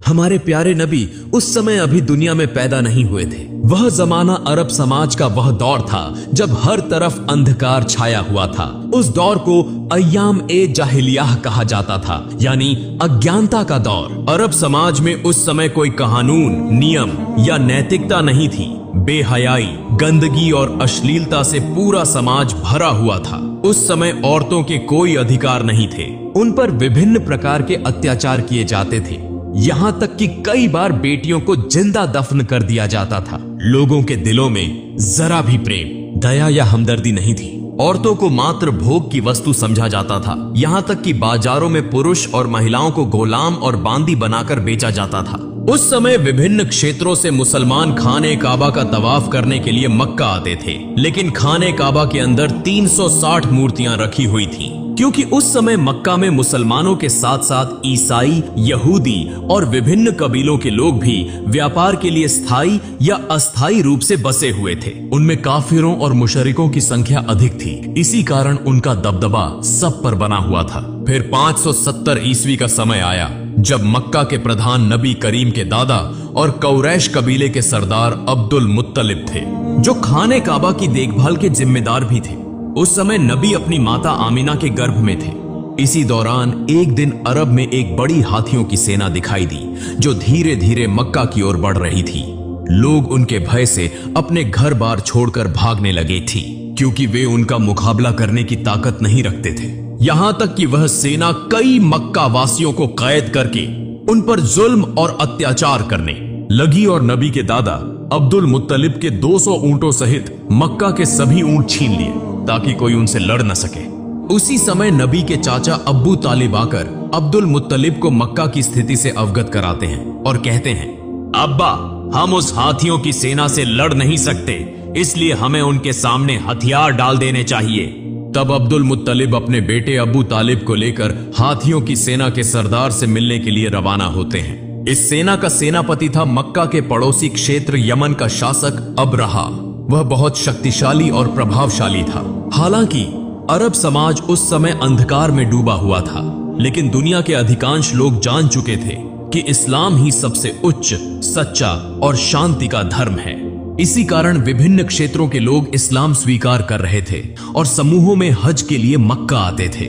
हमारे प्यारे नबी उस समय अभी दुनिया में पैदा नहीं हुए थे। वह जमाना अरब समाज का वह दौर था जब हर तरफ अंधकार छाया हुआ था। उस दौर को अय्याम ए जाहिलियाह कहा जाता था, यानी अज्ञानता का दौर। अरब समाज में उस समय कोई कानून, नियम या नैतिकता नहीं थी। बेहयाई, गंदगी और अश्लीलता से पूरा समाज भरा हुआ था। उस समय औरतों के कोई अधिकार नहीं थे। उन पर विभिन्न प्रकार के अत्याचार किए जाते थे, यहाँ तक कि कई बार बेटियों को जिंदा दफन कर दिया जाता था। लोगों के दिलों में जरा भी प्रेम, दया या हमदर्दी नहीं थी। औरतों को मात्र भोग की वस्तु समझा जाता था। यहाँ तक कि बाजारों में पुरुष और महिलाओं को गुलाम और बांदी बनाकर बेचा जाता था। उस समय विभिन्न क्षेत्रों से मुसलमान खाने काबा का तवाफ करने के लिए मक्का आते थे, लेकिन खाने काबा के अंदर 360 मूर्तियां रखी हुई थीं, क्योंकि उस समय मक्का में मुसलमानों के साथ साथ ईसाई, यहूदी और विभिन्न कबीलों के लोग भी व्यापार के लिए स्थायी या अस्थायी रूप से बसे हुए थे। उनमें काफिरों और मुशरिकों की संख्या अधिक थी, इसी कारण उनका दबदबा सब पर बना हुआ था। फिर 570 ईस्वी का समय आया जब मक्का के प्रधान नबी करीम के दादा और कौरैश कबीले के सरदार अब्दुल मुत्तलिब थे, जो खाने काबा की देखभाल के जिम्मेदार भी थे। उस समय नबी अपनी माता आमिना के गर्भ में थे। इसी दौरान एक दिन अरब में एक बड़ी हाथियों की सेना दिखाई दी, जो धीरे धीरे मक्का की ओर बढ़ रही थी। लोग उनके भय से अपने घर बार छोड़कर भागने लगे थी, क्योंकि वे उनका मुकाबला करने की ताकत नहीं रखते थे। यहां तक कि वह सेना कई मक्का वासियों को कैद करके उन पर जुल्म और अत्याचार करने लगी और नबी के दादा अब्दुल मुत्तलिब के 200 ऊंटों सहित मक्का के सभी ऊंट छीन लिए, ताकि कोई उनसे लड़ न सके। उसी समय नबी के चाचा अब्बू तालिब आकर अब्दुल मुत्तलिब को मक्का की स्थिति से अवगत कराते हैं और कहते हैं, अब्बा, हम उस हाथियों की सेना से लड़ नहीं सकते, इसलिए हमें उनके सामने हथियार डाल देने चाहिए। तब अब्दुल मुत्तलिब अपने बेटे अबू तालिब को लेकर हाथियों की सेना के सरदार से मिलने के लिए रवाना होते हैं। इस सेना का सेनापति था मक्का के पड़ोसी क्षेत्र यमन का शासक अबरहा। वह बहुत शक्तिशाली और प्रभावशाली था। हालांकि अरब समाज उस समय अंधकार में डूबा हुआ था, लेकिन दुनिया के अधिकांश लोग जान चुके थे कि इस्लाम ही सबसे उच्च, सच्चा और शांति का धर्म है। इसी कारण विभिन्न क्षेत्रों के लोग इस्लाम स्वीकार कर रहे थे और समूहों में हज के लिए मक्का आते थे।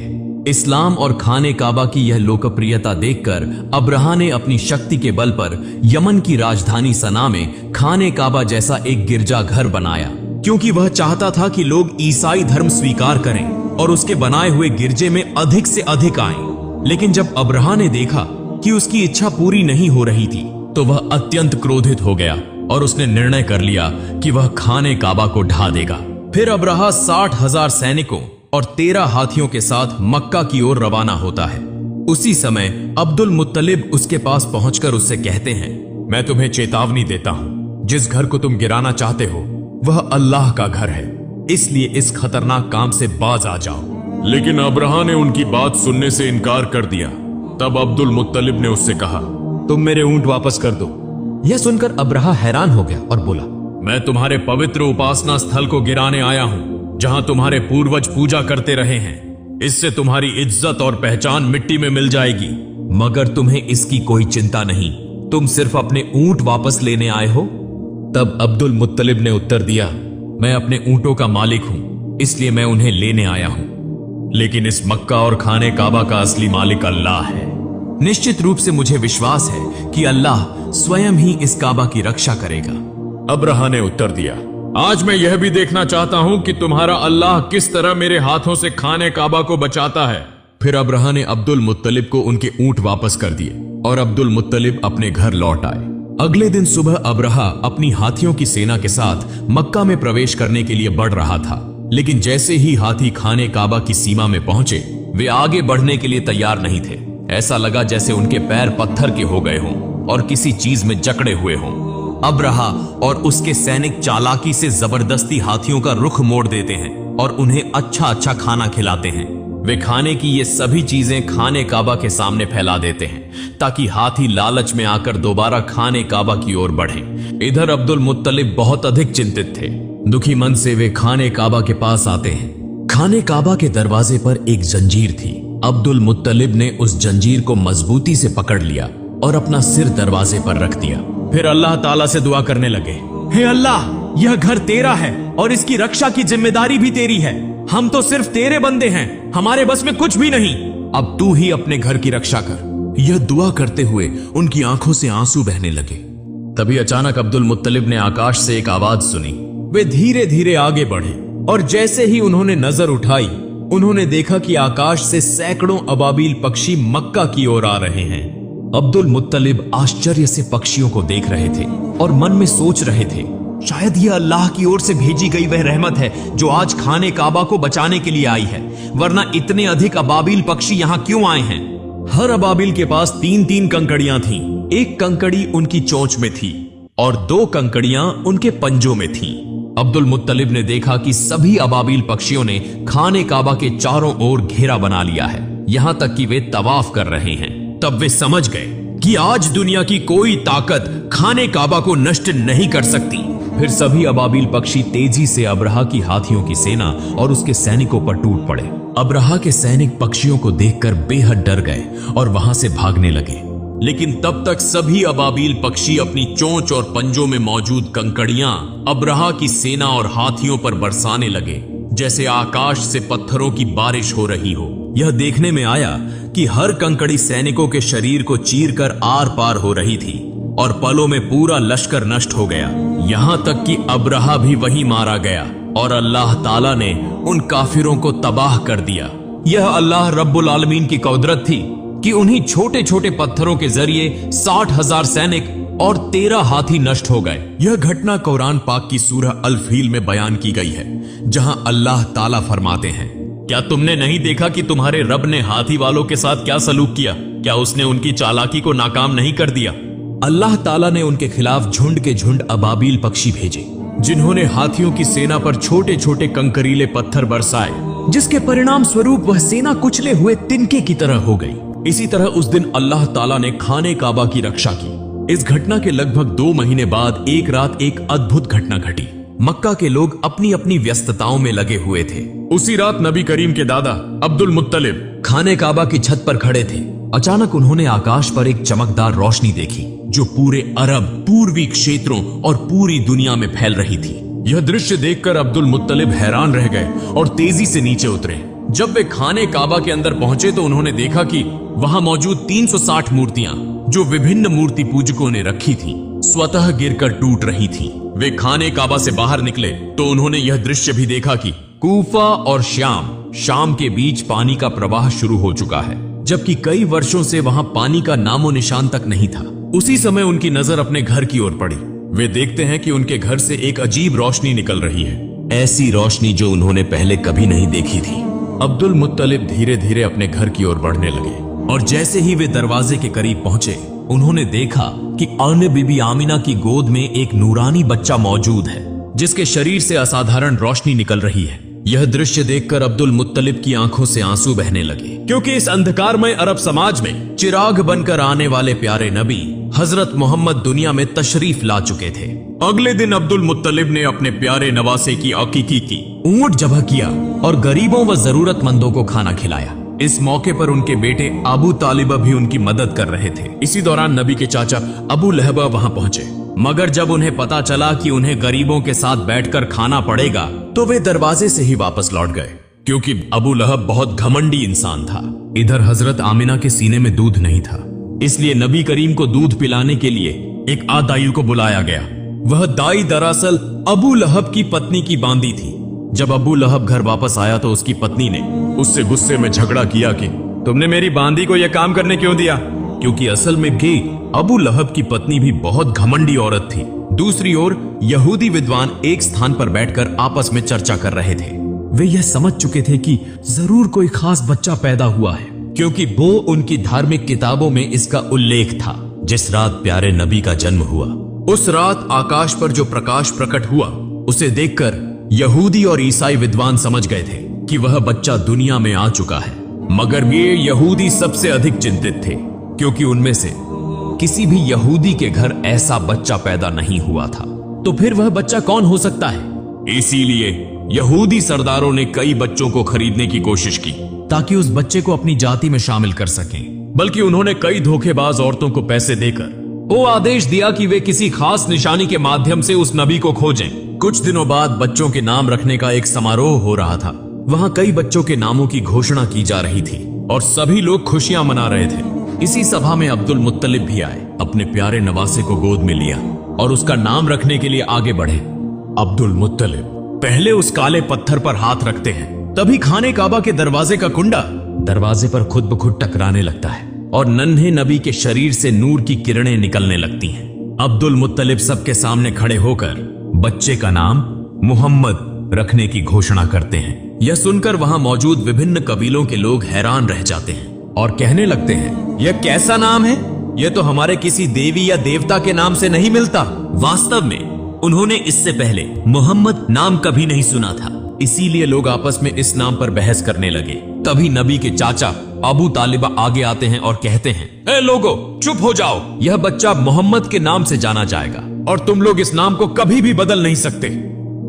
इस्लाम और खाने काबा की यह लोकप्रियता देखकर अब्रहा ने अपनी शक्ति के बल पर यमन की राजधानी सना में खाने काबा जैसा एक गिरजाघर बनाया, क्योंकि वह चाहता था कि लोग ईसाई धर्म स्वीकार करें और उसके बनाए हुए गिरजे में अधिक से अधिक आएं। लेकिन जब अब्रहा ने देखा कि उसकी इच्छा पूरी नहीं हो रही थी, तो वह अत्यंत क्रोधित हो गया और उसने निर्णय कर लिया कि वह खाने काबा को ढा देगा। फिर अब्रहा 60,000 सैनिकों और 13 हाथियों के साथ मक्का की ओर रवाना होता है। उसी समय अब्दुल मुत्तलिब उसके पास पहुंचकर उससे कहते हैं, मैं तुम्हें चेतावनी देता हूं, जिस घर को तुम गिराना चाहते हो वह अल्लाह का घर है, इसलिए इस खतरनाक काम से बाज आ जाओ। लेकिन अब्रहा ने उनकी बात सुनने से इनकार कर दिया। तब अब्दुल मुत्तलिब ने उससे कहा, तुम मेरे ऊंट वापस कर दो। यह सुनकर अब्रहा हैरान हो गया और बोला, मैं तुम्हारे पवित्र उपासना स्थल को गिराने आया हूं, जहां तुम्हारे पूर्वज पूजा करते रहे हैं। इससे तुम्हारी इज्जत और पहचान मिट्टी में मिल जाएगी। मगर तुम्हें इसकी कोई चिंता नहीं, तुम सिर्फ अपने ऊंट वापस लेने आए हो। तब अब्दुल मुत्तलिब ने उत्तर दिया, मैं अपने ऊंटों का मालिक हूं, इसलिए मैं उन्हें लेने आया हूं। लेकिन इस मक्का और खाने काबा का असली मालिक अल्लाह है। निश्चित रूप से मुझे विश्वास है कि अल्लाह स्वयं ही इस काबा की रक्षा करेगा। अब्रहा ने उत्तर दिया, आज मैं यह भी देखना चाहता हूं कि तुम्हारा अल्लाह किस तरह मेरे हाथों से खाने काबा को बचाता है। फिर अब्रहा ने अब्दुल मुत्तलिब को उनके ऊंट वापस कर दिए और अब्दुल मुत्तलिब अपने घर लौट आए। अगले दिन सुबह अब्रहा अपनी हाथियों की सेना के साथ मक्का में प्रवेश करने के लिए बढ़ रहा था, लेकिन जैसे ही हाथी खाने काबा की सीमा में पहुंचे, वे आगे बढ़ने के लिए तैयार नहीं थे। ऐसा लगा जैसे उनके पैर पत्थर के हो गए हों और किसी चीज में जकड़े हुए हों। अब्रहा और उसके सैनिक चालाकी से जबरदस्ती हाथियों का रुख मोड़ देते हैं और उन्हें अच्छा अच्छा खाना खिलाते हैं। वे खाने की ये सभी चीजें खाने काबा के सामने फैला देते हैं, ताकि हाथी लालच में आकर दोबारा खाने काबा की ओर बढ़ें। इधर अब्दुल मुत्तलिब बहुत अधिक चिंतित थे। दुखी मन से वे खाने काबा के पास आते हैं। खाने काबा के दरवाजे पर एक जंजीर थी। अब्दुल मुत्तलिब ने उस जंजीर को मजबूती से पकड़ लिया और अपना सिर दरवाजे पर रख दिया। फिर अल्लाह ताला से दुआ करने लगे, हे अल्लाह, यह घर तेरा है और इसकी रक्षा की जिम्मेदारी भी तेरी है। हम तो सिर्फ तेरे बंदे हैं, हमारे बस में कुछ भी नहीं। अब तू ही अपने घर की रक्षा कर। यह दुआ करते हुए उनकी आंखों से आंसू बहने लगे। तभी अचानक अब्दुल मुत्तलिब ने आकाश से एक आवाज सुनी। वे धीरे धीरे आगे बढ़े और जैसे ही उन्होंने नजर उठाई, उन्होंने देखा कि आकाश से सैकड़ों अबाबील पक्षी मक्का की ओर आ रहे हैं। अब्दुल मुत्तलिब आश्चर्य से पक्षियों को देख रहे थे और मन में सोच रहे थे, शायद यह अल्लाह की ओर से भेजी गई वह रहमत है जो आज खाने काबा को बचाने के लिए आई है, वरना इतने अधिक अबाबील पक्षी यहाँ क्यों आए हैं। हर अबाबील के पास 3-3 कंकड़ियां थीं। एक कंकड़ी उनकी चोंच में थी और 2 कंकड़ियां उनके पंजों में थीं। अब्दुल मुत्तलिब ने देखा कि सभी अबाबील पक्षियों ने खाने काबा के चारों ओर घेरा बना लिया है, यहां तक कि वे तवाफ कर रहे हैं। तब वे समझ गए कि आज दुनिया की कोई ताकत खाने काबा को नष्ट नहीं कर सकती। फिर सभी अबाबील पक्षी तेजी से अब्रहा की हाथियों की सेना और उसके सैनिकों पर टूट पड़े। अब्रहा के सैनिक पक्षियों को देखकर बेहद डर गए और वहां से भागने लगे। लेकिन तब तक सभी अबाबील पक्षी अपनी चोंच और पंजों में मौजूद कंकड़ियां अब्रहा की सेना और हाथियों पर बरसाने लगे, जैसे आकाश से पत्थरों की बारिश हो रही हो। यह देखने में आया कि हर कंकड़ी सैनिकों के शरीर को चीरकर आर पार हो रही थी और पलों में पूरा लश्कर नष्ट हो गया। यहां तक कि अब्रहा भी वहीं मारा गया और अल्लाह ताला ने उन काफिरों को तबाह कर दिया। यह अल्लाह रब्बुल आलमीन की कुदरत थी कि उन्हीं छोटे छोटे पत्थरों के जरिए 60,000 सैनिक और 13 हाथी नष्ट हो गए। यह घटना कुरान पाक की सूरह अल फील में बयान की गई है, जहां अल्लाह ताला फरमाते हैं, क्या तुमने नहीं देखा कि तुम्हारे रब ने हाथी वालों के साथ क्या सलूक किया? क्या उसने उनकी चालाकी को नाकाम नहीं कर दिया? अल्लाह ताला ने उनके खिलाफ झुंड के झुंड अबाबील पक्षी भेजे, जिन्होंने हाथियों की सेना पर छोटे छोटे कंकरीले पत्थर बरसाए, जिसके परिणाम स्वरूप वह सेना कुचले हुए तिनके की तरह हो गई। इसी तरह उस दिन अल्लाह ताला ने खाने काबा की रक्षा की। इस घटना के लगभग 2 महीने बाद एक रात एक अद्भुत घटना घटी। मक्का के लोग अपनी अपनी व्यस्तताओं में लगे हुए थे। उसी रात नबी करीम के दादा अब्दुल मुत्तलिब खाने काबा की छत पर खड़े थे। अचानक उन्होंने आकाश पर एक चमकदार रोशनी देखी जो पूरे अरब, पूर्वी क्षेत्रों और पूरी दुनिया में फैल रही थी। यह दृश्य देखकर अब्दुल मुत्तलिब हैरान रह गए और तेजी से नीचे उतरे। जब वे खाने काबा के अंदर पहुंचे तो उन्होंने देखा कि वहां मौजूद 360 मूर्तियां जो विभिन्न मूर्ति पूजकों ने रखी थीं, स्वतः गिरकर टूट रही थीं। वे खाने काबा से बाहर निकले तो उन्होंने यह दृश्य भी देखा कि कूफा और शाम के बीच पानी का प्रवाह शुरू हो चुका है, जबकि कई वर्षों से वहां पानी का नामो निशान तक नहीं था। उसी समय उनकी नजर अपने घर की ओर पड़ी। वे देखते हैं कि उनके घर से एक अजीब रोशनी निकल रही है, ऐसी रोशनी जो उन्होंने पहले कभी नहीं देखी थी। अब्दुल मुत्तलिब धीरे धीरे अपने घर की ओर बढ़ने लगे और जैसे ही वे दरवाजे के करीब पहुंचे, उन्होंने देखा कि अन्य बीबी आमिना की गोद में एक नूरानी बच्चा मौजूद है, जिसके शरीर से असाधारण रोशनी निकल रही है। यह दृश्य देखकर अब्दुल मुत्तलिब की आंखों से आंसू बहने लगे, क्योंकि इस अंधकारमय अरब समाज में चिराग बनकर आने वाले प्यारे नबी हजरत मोहम्मद दुनिया में तशरीफ ला चुके थे। अगले दिन अब्दुल मुत्तलिब ने अपने प्यारे नवासे की अकीकी की, ऊंट जबह किया और गरीबों व जरूरतमंदों को खाना खिलाया। इस मौके पर उनके बेटे अबू तालिबा भी उनकी मदद कर रहे थे। इसी दौरान नबी के चाचा अबू लहबा वहां पहुंचे, मगर जब उन्हें पता चला कि उन्हें गरीबों के साथ बैठकर खाना पड़ेगा तो वे दरवाजे से ही वापस लौट गए, क्योंकि अबू लहब बहुत घमंडी इंसान था। इधर हजरत आमिना के सीने में दूध नहीं था, इसलिए नबी करीम को दूध पिलाने के लिए एक आदाई को बुलाया गया। वह दाई दरअसल अबू लहब की पत्नी की बांदी थी। जब अबू लहब घर वापस आया तो उसकी पत्नी ने उससे गुस्से में झगड़ा किया कि तुमने मेरी बांदी को यह काम करने क्यों दिया, क्योंकि असल में भी अबू लहब की पत्नी भी बहुत घमंडी औरत थी। दूसरी ओर यहूदी विद्वान एक स्थान पर बैठकर आपस में चर्चा कर रहे थे। वे यह समझ चुके थे कि जरूर कोई खास बच्चा पैदा हुआ है, क्योंकि वो उनकी धार्मिक किताबों में इसका उल्लेख था। जिस रात प्यारे नबी का जन्म हुआ, उस रात आकाश पर जो प्रकाश प्रकट हुआ, उसे देखकर यहूदी और ईसाई विद्वान समझ गए थे कि वह बच्चा दुनिया में आ चुका है। मगर ये यहूदी सबसे अधिक चिंतित थे, क्योंकि उनमें से किसी भी यहूदी के घर ऐसा बच्चा पैदा नहीं हुआ था। तो फिर वह बच्चा कौन हो सकता है? इसीलिए यहूदी सरदारों ने कई बच्चों को खरीदने की कोशिश की ताकि उस बच्चे को अपनी जाति में शामिल कर सकें। बल्कि उन्होंने कई धोखेबाज औरतों को पैसे देकर वो आदेश दिया कि वे किसी खास निशानी के माध्यम से उस नबी को खोजें। कुछ दिनों बाद बच्चों के नाम रखने का एक समारोह हो रहा था। वहां कई बच्चों के नामों की घोषणा की जा रही थी और सभी लोग खुशियां मना रहे थे। इसी सभा में अब्दुल मुत्तलिब भी आए, अपने प्यारे नवासे को गोद में लिया और उसका नाम रखने के लिए आगे बढ़े। अब्दुल मुत्तलिब पहले उस काले पत्थर पर हाथ रखते हैं, तभी खाने काबा के दरवाजे का कुंडा दरवाजे पर खुद ब खुद टकराने लगता है और नन्हे नबी के शरीर से नूर की किरणें निकलने लगती हैं। अब्दुल मुत्तलिब सबके सामने खड़े होकर बच्चे का नाम मोहम्मद रखने की घोषणा करते हैं। यह सुनकर वहां मौजूद विभिन्न कबीलों के लोग हैरान रह जाते हैं और कहने लगते हैं, यह कैसा नाम है? यह तो हमारे किसी देवी या देवता के नाम से नहीं मिलता। वास्तव में उन्होंने इससे पहले मोहम्मद नाम कभी नहीं सुना था, इसीलिए लोग आपस में इस नाम पर बहस करने लगे। तभी नबी के चाचा अबू तालिबा आगे आते हैं और कहते हैं, ए लोगो, चुप हो जाओ, यह बच्चा मोहम्मद के नाम से जाना जाएगा और तुम लोग इस नाम को कभी भी बदल नहीं सकते।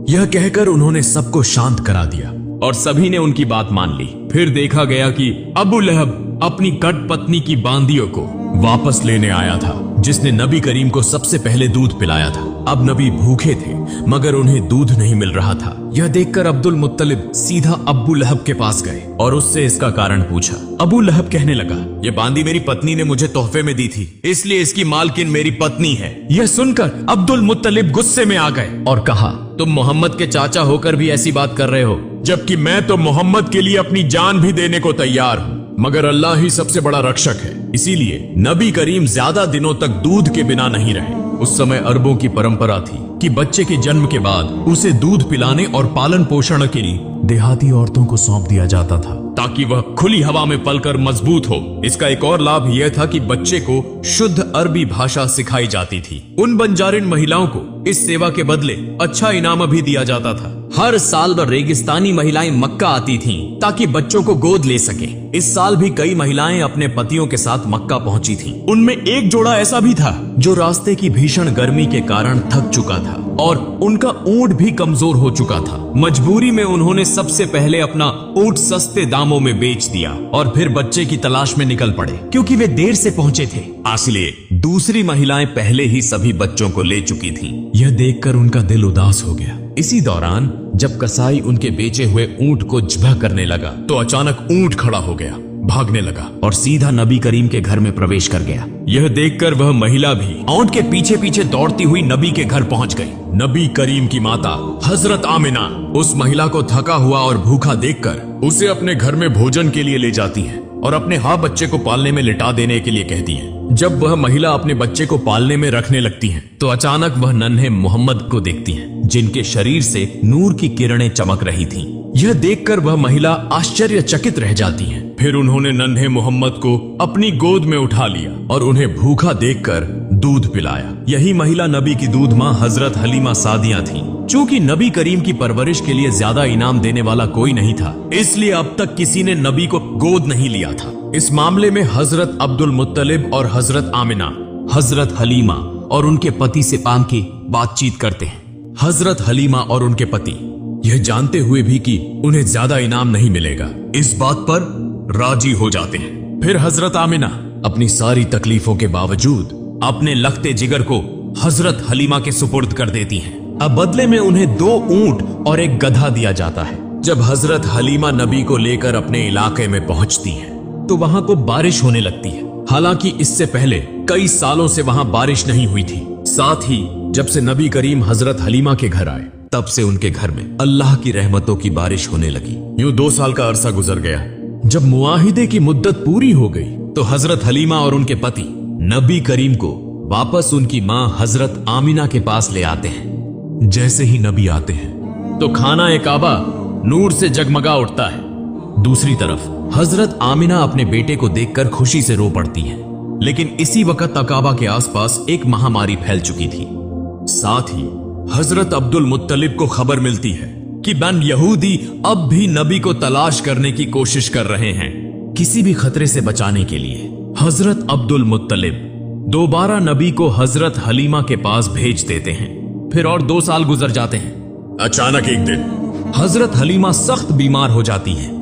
यह कहकर उन्होंने सबको शांत करा दिया और सभी ने उनकी बात मान ली। फिर देखा गया कि अबू लहब अपनी कट पत्नी की बांदियों को वापस लेने आया था, जिसने नबी करीम को सबसे पहले दूध पिलाया था। अब नबी भूखे थे मगर उन्हें दूध नहीं मिल रहा था। यह देखकर अब्दुल मुत्तलिब सीधा अबू लहब के पास गए और उससे इसका कारण पूछा। अबू लहब कहने लगा, ये बांदी मेरी पत्नी ने मुझे तोहफे में दी थी, इसलिए इसकी मालकिन मेरी पत्नी है। यह सुनकर अब्दुल मुत्तलिब गुस्से में आ गए और कहा, तुम मोहम्मद के चाचा होकर भी ऐसी बात कर रहे हो, जबकि मैं तो मोहम्मद के लिए अपनी जान भी देने को तैयार हूँ, मगर अल्लाह ही सबसे बड़ा रक्षक है। इसीलिए नबी करीम ज्यादा दिनों तक दूध के बिना नहीं रहे। उस समय अरबों की परंपरा थी कि बच्चे के जन्म के बाद उसे दूध पिलाने और पालन पोषण के लिए देहाती औरतों को सौंप दिया जाता था, ताकि वह खुली हवा में पलकर मजबूत हो। इसका एक और लाभ यह था कि बच्चे को शुद्ध अरबी भाषा सिखाई जाती थी। उन बंजारिन महिलाओं को इस सेवा के बदले अच्छा इनाम भी दिया जाता था। हर साल रेगिस्तानी महिलाएं मक्का आती थीं ताकि बच्चों को गोद ले सके। इस साल भी कई महिलाएं अपने पतियों के साथ मक्का पहुंची थीं। उनमें एक जोड़ा ऐसा भी था जो रास्ते की भीषण गर्मी के कारण थक चुका था और उनका ऊंट भी कमजोर हो चुका था। मजबूरी में उन्होंने सबसे पहले अपना ऊंट सस्ते दामों में बेच दिया और फिर बच्चे की तलाश में निकल पड़े, क्योंकि वे देर से पहुंचे थे। इसलिए दूसरी महिलाएं पहले ही सभी बच्चों को ले चुकी थीं। यह देखकर उनका दिल उदास हो गया। इसी दौरान जब कसाई उनके बेचे हुए ऊंट को ज़िबह करने लगा तो अचानक ऊंट खड़ा हो गया, भागने लगा और सीधा नबी करीम के घर में प्रवेश कर गया। यह देखकर वह महिला भी ऊंट के पीछे पीछे दौड़ती हुई नबी के घर पहुंच गई। नबी करीम की माता हजरत आमिना उस महिला को थका हुआ और भूखा देखकर उसे अपने घर में भोजन के लिए ले जाती है और अपने बच्चे को पालने में लिटा देने के लिए कहती है। जब वह महिला अपने बच्चे को पालने में रखने लगती है तो अचानक वह नन्हे मोहम्मद को देखती है, जिनके शरीर से नूर की किरणें चमक रही थीं। यह देखकर वह महिला आश्चर्यचकित रह जाती है। फिर उन्होंने नन्हे मोहम्मद को अपनी गोद में उठा लिया और उन्हें भूखा देखकर दूध पिलाया। यही महिला नबी की दूध माँ हजरत हलीमा सादिया थी। चूंकि नबी करीम की परवरिश के लिए ज्यादा इनाम देने वाला कोई नहीं था, इसलिए अब तक किसी ने नबी को गोद नहीं लिया था। इस मामले में हजरत अब्दुल मुत्तलिब और हजरत आमिना हजरत हलीमा और उनके पति से पाम की बातचीत करते हैं। हजरत हलीमा और उनके पति यह जानते हुए भी कि उन्हें ज्यादा इनाम नहीं मिलेगा, इस बात पर राजी हो जाते हैं। फिर हजरत आमिना अपनी सारी तकलीफों के बावजूद अपने लखते जिगर को हजरत हलीमा के सुपुर्द कर देती हैं। अब बदले में उन्हें 2 ऊंट और एक गधा दिया जाता है। जब हजरत हलीमा नबी को लेकर अपने इलाके में पहुंचती हैं, तो वहां को बारिश होने लगती है। हालांकि इससे पहले कई सालों से वहां बारिश नहीं हुई थी। साथ ही जब से नबी करीम हजरत हलीमा के घर आए, तब से उनके घर में अल्लाह की रहमतों की बारिश होने लगी। यूं 2 साल का अरसा गुजर गया। जब मुआहिदे की मुद्दत पूरी हो गई तो हजरत हलीमा और उनके पति नबी करीम को वापस उनकी मां हजरत आमिना के पास ले आते हैं। जैसे ही नबी आते हैं तो खाना ए काबा नूर से जगमगा उठता है। दूसरी तरफ हजरत आमिना अपने बेटे को देखकर खुशी से रो पड़ती हैं। लेकिन इसी वक्त काबा के आसपास एक महामारी फैल चुकी थी। साथ ही हजरत अब्दुल मुत्तलिब को खबर मिलती है कि बन यहूदी अब भी नबी को तलाश करने की कोशिश कर रहे हैं। किसी भी खतरे से बचाने के लिए हजरत अब्दुल मुत्तलिब दोबारा नबी को हजरत हलीमा के पास भेज देते हैं। फिर और 2 साल गुजर जाते हैं। अचानक एक दिन हजरत हलीमा सख्त बीमार हो जाती हैं।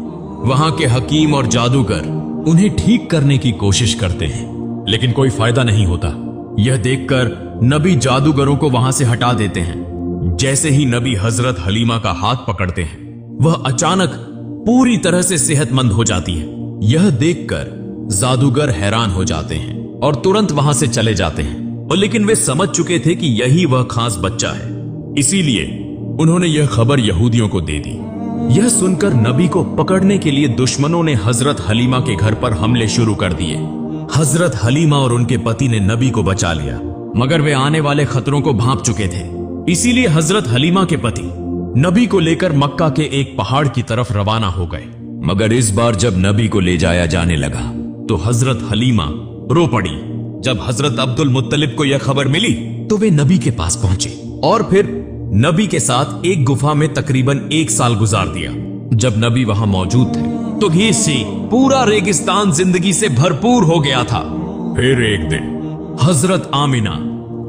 वहां के हकीम और जादूगर उन्हें ठीक करने की कोशिश करते हैं, लेकिन कोई फायदा नहीं होता। यह देखकर नबी जादूगरों को वहां से हटा देते हैं। जैसे ही नबी हजरत हलीमा का हाथ पकड़ते हैं, वह अचानक पूरी तरह से सेहतमंद हो जाती है। यह देखकर जादूगर हैरान हो जाते हैं और तुरंत वहां से चले जाते हैं। और लेकिन वे समझ चुके थे कि यही वह खास बच्चा है, इसीलिए उन्होंने यह खबर यहूदियों को दे दी। यह सुनकर नबी को पकड़ने के लिए दुश्मनों ने हजरत हलीमा के घर पर हमले शुरू कर दिए। हजरत हलीमा और उनके पति ने नबी को बचा लिया, मगर वे आने वाले खतरों को भांप चुके थे। इसीलिए हजरत हलीमा के पति नबी को लेकर मक्का के एक पहाड़ की तरफ रवाना हो गए। मगर इस बार जब नबी को ले जाया जाने लगा तो हजरत हलीमा रो पड़ी। जब हजरत अब्दुल मुत्तलिब को यह खबर मिली तो वे नबी के पास पहुंचे और फिर नबी के साथ एक गुफा में तकरीबन 1 साल गुजार दिया। जब नबी वहां मौजूद थे तो भी से पूरा रेगिस्तान जिंदगी से भरपूर हो गया था। फिर एक दिन हजरत आमिना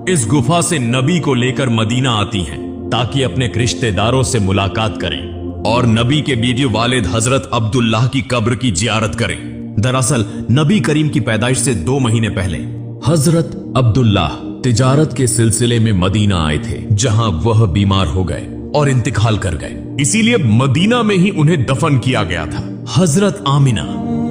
इस गुफा से नबी को लेकर मदीना आती हैं ताकि अपने रिश्तेदारों से मुलाकात करें और नबी के बीवी वालिद हजरत अब्दुल्लाह की कब्र की जियारत करें। दरअसल नबी करीम की पैदाइश से 2 महीने पहले हजरत अब्दुल्लाह तिजारत के सिलसिले में मदीना आए थे, जहां वह बीमार हो गए और इंतकाल कर गए। इसीलिए मदीना में ही उन्हें दफन किया गया था। हजरत आमिना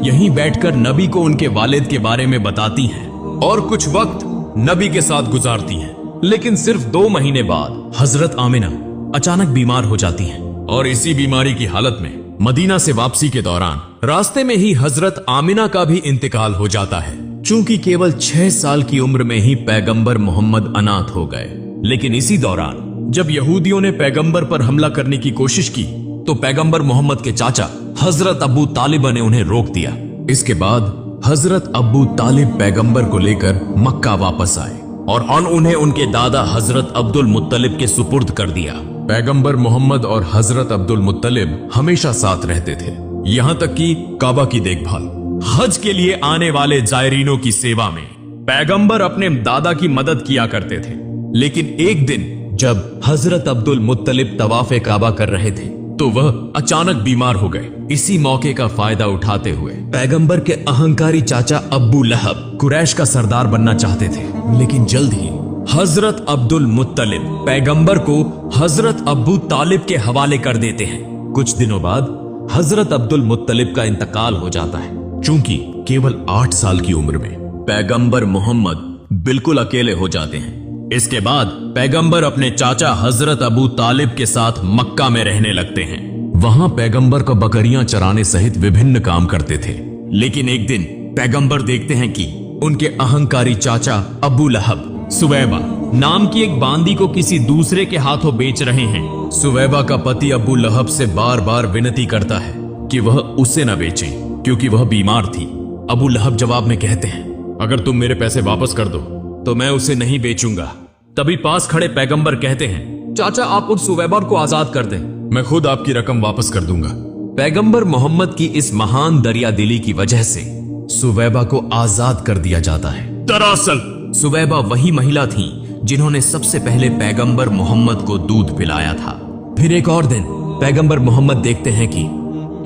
यहीं बैठकर नबी को उनके वालिद के बारे में बताती हैं और कुछ वक्त नबी के साथ गुजारती हैं। लेकिन सिर्फ 2 महीने बाद हजरत आमिना अचानक बीमार हो जाती हैं और इसी बीमारी की हालत में मदीना से वापसी के दौरान रास्ते में ही हजरत आमिना का भी इंतकाल हो जाता है। चूंकि केवल 6 साल की उम्र में ही पैगंबर मोहम्मद अनाथ हो गए। लेकिन इसी दौरान जब यहूदियों ने पैगंबर पर हमला करने की कोशिश की तो पैगंबर मोहम्मद के चाचा हजरत अबू तालिब ने उन्हें रोक दिया। इसके बाद हजरत अबू तालिब पैगंबर को लेकर मक्का वापस आए और उन्हें उनके दादा हजरत अब्दुल मुत्तलिब के सुपुर्द कर दिया। पैगंबर मोहम्मद और हजरत अब्दुल मुत्तलिब हमेशा साथ रहते थे, यहां तक कि काबा की देखभाल, हज के लिए आने वाले जायरीनों की सेवा में पैगंबर अपने दादा की मदद किया करते थे। लेकिन एक दिन जब हजरत अब्दुल मुत्तलिब तवाफ़े काबा कर रहे थे तो वह अचानक बीमार हो गए। इसी मौके का फायदा उठाते हुए पैगंबर के अहंकारी चाचा अब्बू लहब कुरैश का सरदार बनना चाहते थे। लेकिन जल्द ही हजरत अब्दुल मुत्तलिब पैगंबर को हजरत अब्बू तालिब के हवाले कर देते हैं। कुछ दिनों बाद हजरत अब्दुल मुत्तलिब का इंतकाल हो जाता है। चूंकि केवल 8 साल की उम्र में पैगंबर मोहम्मद बिल्कुल अकेले हो जाते हैं। इसके बाद पैगंबर अपने चाचा हजरत अबू तालिब के साथ मक्का में रहने लगते हैं। वहां पैगंबर को बकरियां चराने सहित विभिन्न काम करते थे। लेकिन एक दिन पैगंबर देखते हैं कि उनके अहंकारी चाचा अबू लहब सुवैबा नाम की एक बांदी को किसी दूसरे के हाथों बेच रहे हैं। सुवैबा का पति अबू लहब से बार बार विनती करता है कि वह उसे न बेचे क्योंकि वह बीमार थी। अबू लहब जवाब में कहते हैं, अगर तुम मेरे पैसे वापस कर दो तो मैं उसे नहीं बेचूंगा। तभी पास खड़े पैगंबर कहते हैं, चाचा आप उस सुवैबा को आजाद कर दें, मैं खुद आपकी रकम वापस कर दूंगा। पैगंबर मोहम्मद की इस महान दरिया दिली की वजह से सुवैबा को आजाद कर दिया जाता है। दरअसल सुवैबा वही महिला थी जिन्होंने सबसे पहले पैगंबर मोहम्मद को दूध पिलाया था। फिर एक और दिन पैगंबर मोहम्मद देखते हैं कि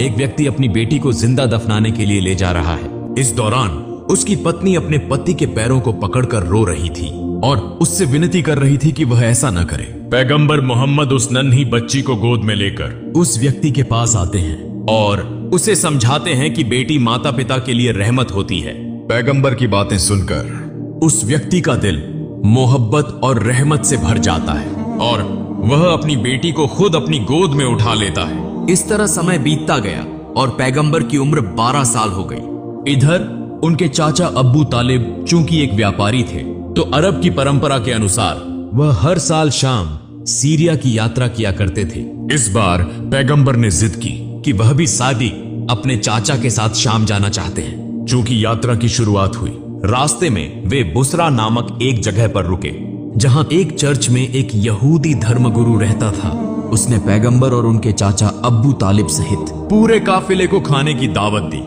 एक व्यक्ति अपनी बेटी को जिंदा दफनाने के लिए ले जा रहा है। इस दौरान उसकी पत्नी अपने पति के पैरों को पकड़कर रो रही थी और उससे विनती कर रही थी कि वह ऐसा न करे। पैगंबर मोहम्मद उस नन्ही बच्ची को गोद में लेकर उस व्यक्ति के पास आते हैं और उसे समझाते हैं कि बेटी माता पिता के लिए रहमत होती है। पैगंबर की बातें सुनकर उस व्यक्ति का दिल मोहब्बत और रहमत से भर जाता है और वह अपनी बेटी को खुद अपनी गोद में उठा लेता है। इस तरह समय बीतता गया और पैगंबर की उम्र 12 साल हो गई। इधर उनके चाचा अब्बू तालिब चूंकि एक व्यापारी थे तो अरब की परंपरा के अनुसार वह हर साल शाम सीरिया की यात्रा किया करते थे। इस बार पैगंबर ने जिद की कि वह भी सादी अपने चाचा के साथ शाम जाना चाहते हैं। चूंकि यात्रा की शुरुआत हुई, रास्ते में वे बुसरा नामक एक जगह पर रुके जहां एक चर्च में एक यहूदी धर्मगुरु रहता था। उसने पैगंबर और उनके चाचा अब्बू तालिब सहित पूरे काफिले को खाने की दावत दी।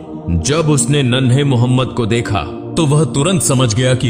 जब उसने नन्हे मोहम्मद को देखा तो वह तुरंत समझ गया कि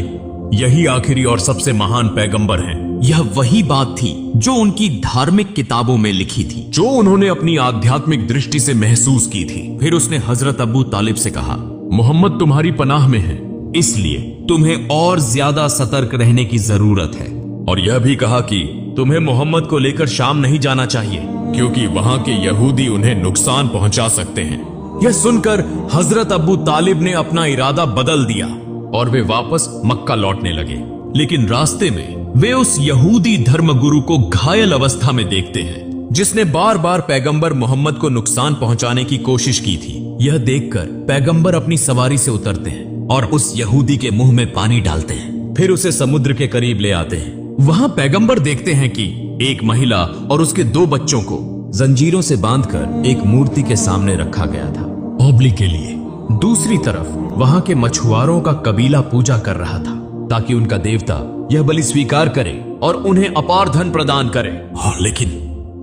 यही आखिरी और सबसे महान पैगंबर हैं। यह वही बात थी जो उनकी धार्मिक किताबों में लिखी थी, जो उन्होंने अपनी आध्यात्मिक दृष्टि से महसूस की थी। फिर उसने हजरत अबू तालिब से कहा, मोहम्मद तुम्हारी पनाह में है, इसलिए तुम्हें और ज्यादा सतर्क रहने की जरूरत है। और यह भी कहा कि तुम्हें मोहम्मद को लेकर शाम नहीं जाना चाहिए, क्योंकि वहां के यहूदी उन्हें नुकसान पहुंचा सकते हैं। यह सुनकर हजरत अबू तालिब ने अपना इरादा बदल दिया और वे वापस मक्का लौटने लगे। लेकिन रास्ते में वे उस यहूदी धर्मगुरु को घायल अवस्था में देखते हैं, जिसने बार बार पैगंबर मोहम्मद को नुकसान पहुंचाने की कोशिश की थी। यह देखकर पैगंबर अपनी सवारी से उतरते हैं और उस यहूदी के मुंह में पानी डालते हैं, फिर उसे समुद्र के करीब ले आते हैं। वहां पैगंबर देखते हैं कि एक महिला और उसके 2 बच्चों को जंजीरों से बांधकर एक मूर्ति के सामने रखा गया था, ओबली के लिए। दूसरी तरफ वहां के मछुआरों का कबीला पूजा कर रहा था, ताकि उनका देवता यह बलि स्वीकार करे और उन्हें अपार धन प्रदान करे। और लेकिन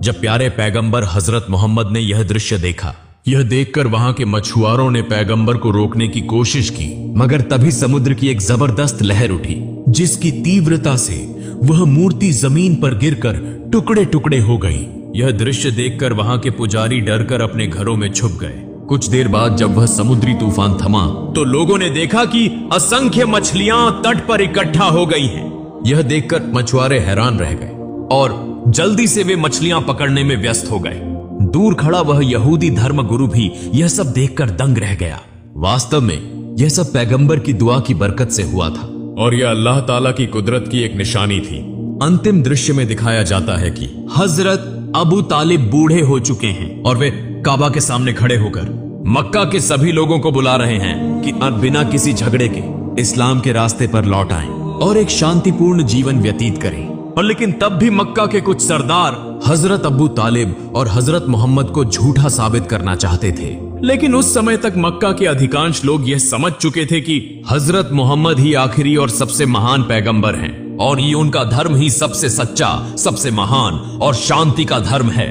जब प्यारे पैगंबर हजरत मोहम्मद ने यह दृश्य देखा, यह देखकर वहां के मछुआरों ने पैगंबर को रोकने की कोशिश की, मगर तभी समुद्र की एक जबरदस्त लहर उठी, जिसकी तीव्रता से वह मूर्ति जमीन पर गिरकर टुकड़े टुकड़े हो गई। यह दृश्य देखकर वहां के पुजारी डरकर अपने घरों में छुप गए। कुछ देर बाद जब वह समुद्री तूफान थमा, तो लोगों ने देखा कि असंख्य मछलियां तट पर इकट्ठा हो गई हैं। यह देखकर मछुआरे हैरान रह गए और जल्दी से वे मछलियां पकड़ने में व्यस्त हो गए। दूर खड़ा वह यहूदी धर्मगुरु भी यह सब देखकर दंग रह गया। वास्तव में यह सब पैगंबर की दुआ की बरकत से हुआ था और यह अल्लाह ताला की कुदरत की एक निशानी थी। अंतिम दृश्य में दिखाया जाता है कि हजरत अबू तालिब बूढ़े हो चुके हैं और वे काबा के सामने खड़े होकर मक्का के सभी लोगों को बुला रहे हैं कि अब बिना किसी झगड़े के इस्लाम के रास्ते पर लौट आएं और एक शांतिपूर्ण जीवन व्यतीत करें। और लेकिन तब भी मक्का के कुछ सरदार हजरत अबू तालिब और हजरत मोहम्मद को झूठा साबित करना चाहते थे। लेकिन उस समय तक मक्का के अधिकांश लोग यह समझ चुके थे कि हजरत मोहम्मद ही आखिरी और सबसे महान पैगंबर हैं और ये उनका धर्म ही सबसे सच्चा, सबसे महान और शांति का धर्म है।